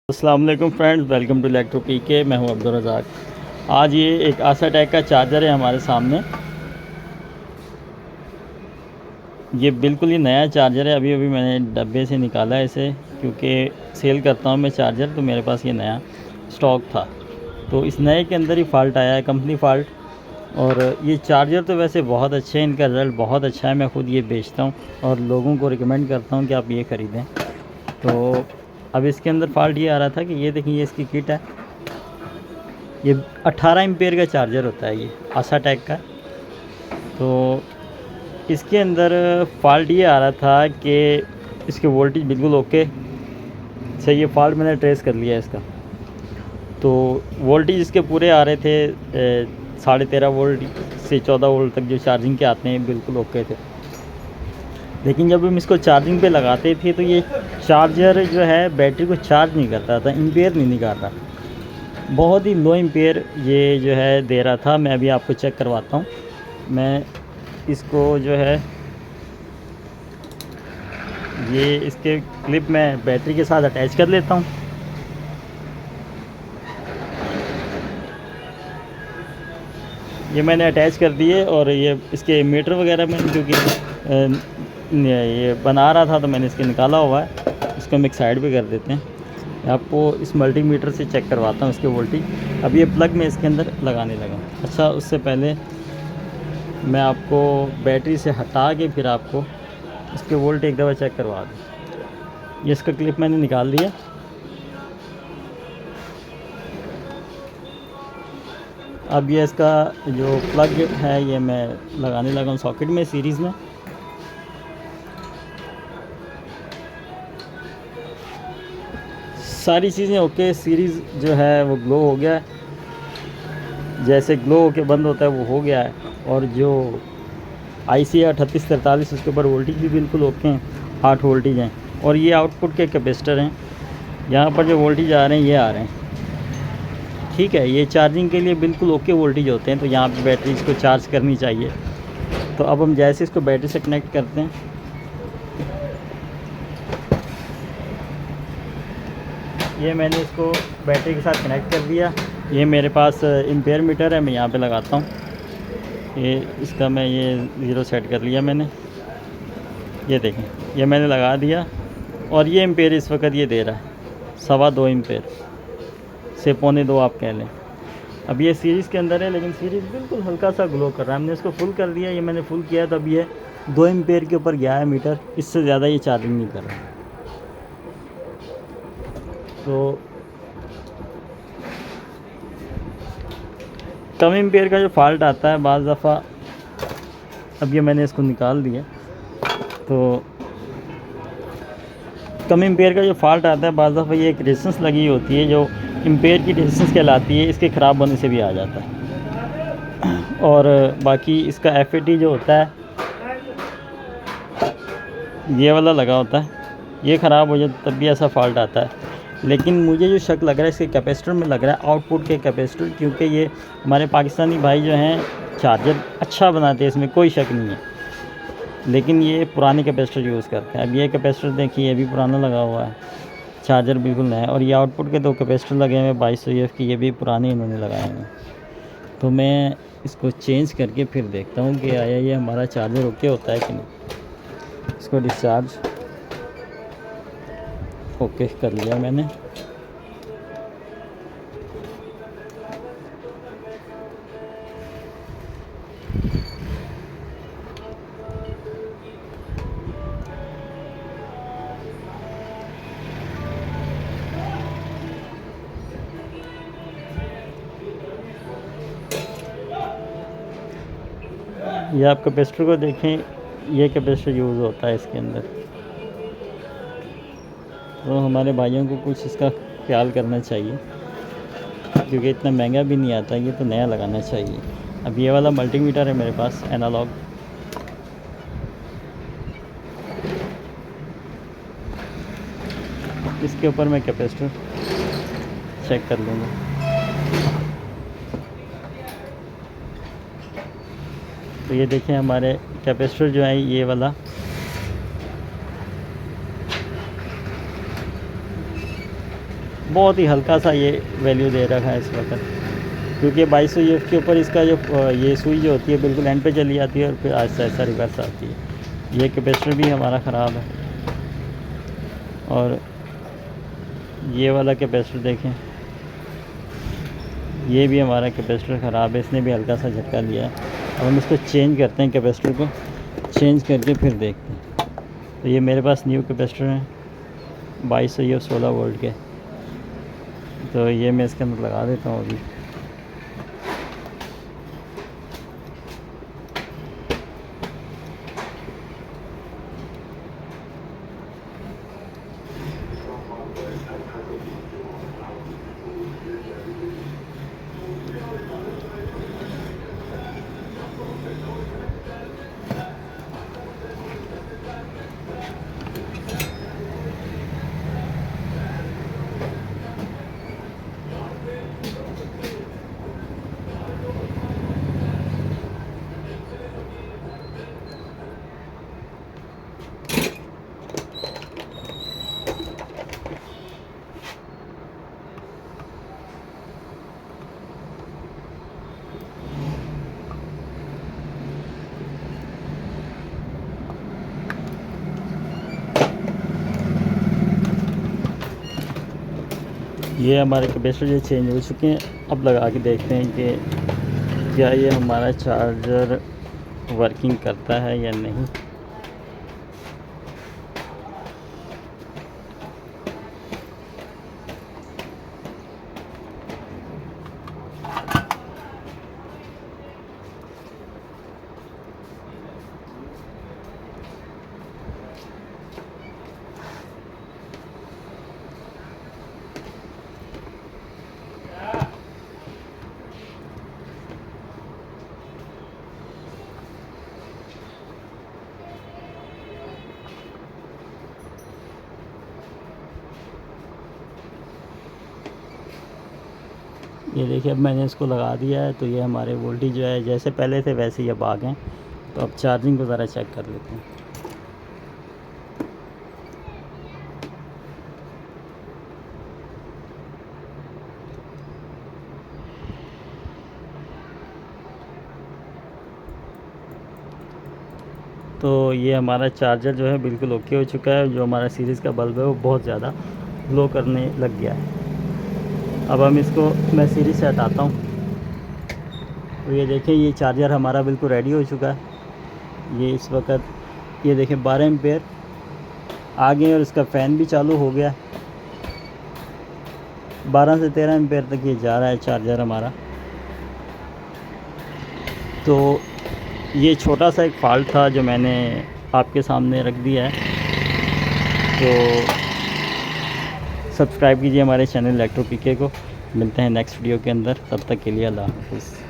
अस्सलाम वालेकुम friends, welcome to electro पीके। मैं हूं अब्दुल रज़ाक। आज ये एक आसाटेक का चार्जर है हमारे सामने। ये बिल्कुल ही नया चार्जर है, अभी अभी मैंने डब्बे से निकाला है इसे, क्योंकि सेल करता हूं मैं चार्जर, तो मेरे पास ये नया स्टॉक था। तो इस नए के अंदर ही फ़ाल्ट आया है, कंपनी फ़ाल्ट। और ये चार्जर तो वैसे बहुत अच्छे हैं, इनका रिज़ल्ट बहुत अच्छा है। मैं ख़ुद ये बेचता हूँ और लोगों को रिकमेंड करता हूँ कि आप ये ख़रीदें। तो अब इसके अंदर फ़ाल्ट ये आ रहा था कि ये देखिए, ये इसकी किट है। ये 18 एम्पेयर का चार्जर होता है, ये आसाटेक का। तो इसके अंदर फ़ाल्ट ये आ रहा था कि इसके वोल्टेज बिल्कुल ओके से, ये फ़ाल्ट मैंने ट्रेस कर लिया इसका। तो वोल्टेज इसके पूरे आ रहे थे 13.5 वोल्ट से 14 वोल्ट तक, जो चार्जिंग के आते हैं बिल्कुल ओके थे। लेकिन जब हम इसको चार्जिंग पे लगाते थे तो ये चार्जर जो है बैटरी को चार्ज नहीं करता था, एम्पेयर नहीं निकाल रहा, बहुत ही लो एम्पेयर ये जो है दे रहा था। मैं अभी आपको चेक करवाता हूँ। मैं इसको जो है, ये इसके क्लिप मैं बैटरी के साथ अटैच कर लेता हूँ। ये मैंने अटैच कर दिए और ये इसके मीटर वगैरह में, क्योंकि ये बना रहा था तो मैंने इसके निकाला हुआ है। इसको हम एक साइड पे कर देते हैं। मैं आपको इस मल्टीमीटर से चेक करवाता हूँ इसके वोल्टेज। अब ये प्लग में इसके अंदर लगाने लगा। अच्छा, उससे पहले मैं आपको बैटरी से हटा के फिर आपको इसके वोल्ट एक दफ़ा चेक करवा दूँ। ये इसका क्लिप मैंने निकाल दिया। अब ये इसका जो प्लग है ये मैं लगाने लगा हूँ सॉकेट में, सीरीज़ में। सारी चीज़ें ओके, सीरीज़ जो है वो ग्लो हो गया है, जैसे ग्लो होके बंद होता है वो हो गया है। और जो IC है 3843, उसके ऊपर वोल्टेज भी बिल्कुल ओके हैं, 8 वोल्टेज हैं। और ये आउटपुट के कैपेसिटर हैं, यहाँ पर जो वोल्टेज आ रहे हैं ये आ रहे हैं, ठीक है। ये चार्जिंग के लिए बिल्कुल ओके वोल्टेज होते हैं, तो यहाँ पे बैटरी इसको चार्ज करनी चाहिए। तो अब हम जैसे इसको बैटरी से कनेक्ट करते हैं, ये मैंने इसको बैटरी के साथ कनेक्ट कर दिया। ये मेरे पास एम्पेयर मीटर है, मैं यहाँ पे लगाता हूँ। ये इसका मैं ये 0 सेट कर लिया मैंने। ये देखें, ये मैंने लगा दिया और ये एम्पेयर इस वक्त ये दे रहा है 2.25 एम्पेयर से 1.25 आप कह लें। अब ये सीरीज़ के अंदर है, लेकिन सीरीज़ बिल्कुल हल्का सा ग्लो कर रहा है। हमने इसको फुल कर दिया, ये मैंने फुल किया, तब ये 2 एम्पेयर के ऊपर गया है मीटर, इससे ज़्यादा ये चार्जिंग नहीं कर रहा। तो कम एम्पेयर का जो फ़ाल्ट आता है बाज़ दफ़ा, अब ये मैंने इसको निकाल दिया। तो कम एम्पेयर का जो फ़ाल्ट आता है बाज़ दफ़ा, ये एक रेजिस्टेंस लगी होती है जो एम्पेयर की रेजिस्टेंस कहलाती है, इसके ख़राब होने से भी आ जाता है। और बाकी इसका FAT जो होता है ये वाला लगा होता है, ये ख़राब हो जाए तब भी ऐसा फ़ाल्ट आता है। लेकिन मुझे जो शक लग रहा है इसके कैपेसिटर में लग रहा है, आउटपुट के कैपेसिटर, क्योंकि ये हमारे पाकिस्तानी भाई जो हैं चार्जर अच्छा बनाते हैं, इसमें कोई शक नहीं है। लेकिन ये पुराने कैपेसिटर यूज़ करते हैं। अब ये कैपेसिटर देखिए, ये भी पुराना लगा हुआ है, चार्जर बिल्कुल नया है। और ये आउटपुट के 2 कैपेसिटर लगे हुए हैं 2200 UF की, ये भी पुराने इन्होंने लगाए हैं। तो मैं इसको चेंज करके फिर देखता हूँ कि आया ये हमारा चार्जर ओके होता है कि नहीं। इसको डिस्चार्ज ओके कर लिया मैंने। ये आप कैपेसिटर को देखें, ये कैपेसिटर यूज़ होता है इसके अंदर। तो हमारे भाइयों को कुछ इसका ख्याल करना चाहिए, क्योंकि इतना महंगा भी नहीं आता, ये तो नया लगाना चाहिए। अब ये वाला मल्टीमीटर है मेरे पास, एनालॉग। इसके ऊपर मैं कैपेसिटर चेक कर लूँगा। तो ये देखें, हमारे कैपेसिटर जो है ये वाला बहुत ही हल्का सा ये वैल्यू दे रखा है इस वक्त, क्योंकि 2200 EF के ऊपर इसका जो ये सुई जो होती है बिल्कुल एंड पे चली जाती है और फिर आहिस्ता आहिस्ता रिवर्स आती है। ये कैपेसिटर भी हमारा ख़राब है, और ये वाला कैपेसिटर देखें, ये भी हमारा कैपेसिटर ख़राब है, इसने भी हल्का सा झटका लिया है। अब हम इसको चेंज करते हैं, कैपेसिटर को चेंज करके फिर देखते हैं। तो ये मेरे पास न्यू कैपेसिटर हैं 2200 EF 16 वोल्ट के, तो ये मैं इसके अंदर लगा देता हूँ अभी। ये हमारे कैपेसिटर जो चेंज हो चुके हैं। अब लगा के देखते हैं कि क्या ये हमारा चार्जर वर्किंग करता है या नहीं। ये देखिए, अब मैंने इसको लगा दिया है, तो ये हमारे वोल्टेज जो है जैसे पहले थे वैसे ही अब आ गए। तो अब चार्जिंग को ज़रा चेक कर लेते हैं। तो ये हमारा चार्जर जो है बिल्कुल ओके हो चुका है। जो हमारा सीरीज़ का बल्ब है वो बहुत ज़्यादा ग्लो करने लग गया है। अब हम इसको मैं सीरीज़ से हटाता हूँ। तो ये देखें, ये चार्जर हमारा बिल्कुल रेडी हो चुका है। ये इस वक्त ये देखें 12 एम्पेयर आ गए और इसका फ़ैन भी चालू हो गया। 12 से 13 एम्पेयर तक ये जा रहा है चार्जर हमारा। तो ये छोटा सा एक फ़ॉल्ट था जो मैंने आपके सामने रख दिया है। तो सब्सक्राइब कीजिए हमारे चैनल इलेक्ट्रो पीके को। मिलते हैं नेक्स्ट वीडियो के अंदर, तब तक के लिए अल्लाह हाफ़िज़।